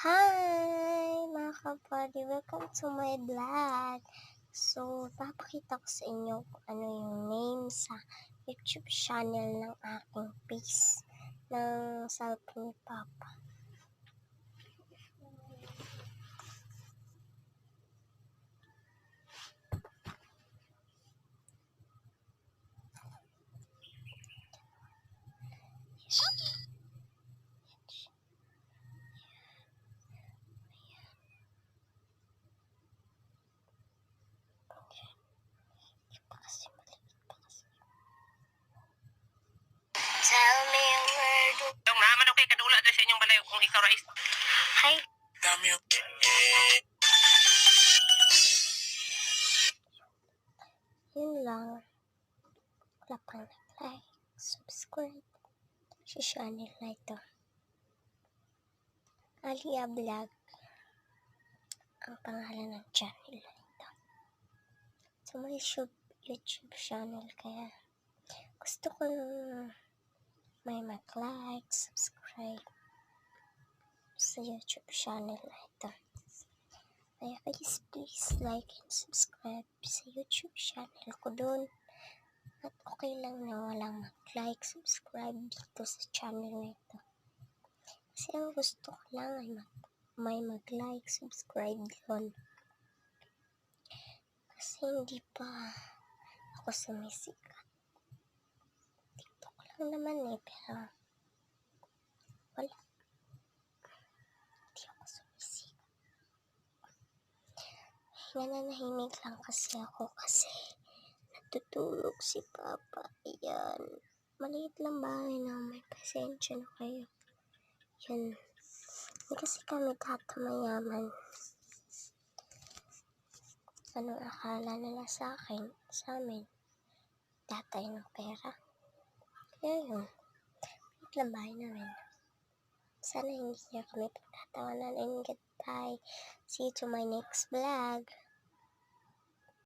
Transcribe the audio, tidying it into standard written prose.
Hi mga kapatid! Welcome to my vlog. So, papakita ko sa inyo kung ano yung name sa YouTube channel ng aking face ng cellphone ni Papa. Tell me where to... Yung naman okay kadula sa inyong balay kung ikaw rais. Hi! Dami yung... Yun lang. Wala pang like, subscribe sa channel na ito. Alia Vlog ang pangalan ng channel na ito. So, may YouTube channel kaya gusto ko may mag-like, subscribe sa YouTube channel na ito. Kaya please like and subscribe sa YouTube channel ko doon. At okay lang na walang mag-like, subscribe dito sa channel na ito. Kasi ang gusto ko lang ay may mag-like, subscribe doon. Kasi hindi pa ako sumisikat. TikTok lang naman pero wala. Hindi ako sumisikat. Nananahimik lang kasi ako kasi natutulog si Papa. Ayan. Maliit lang bahay na may pasensya na kayo. Yan. Hindi kasi kami mayaman. Anong akala nila sa amin? Tatay ng pera. Kaya yun. Maliit lang bahay namin. Sana hindi niya kami pagtatawanan. And goodbye. See you to my next vlog.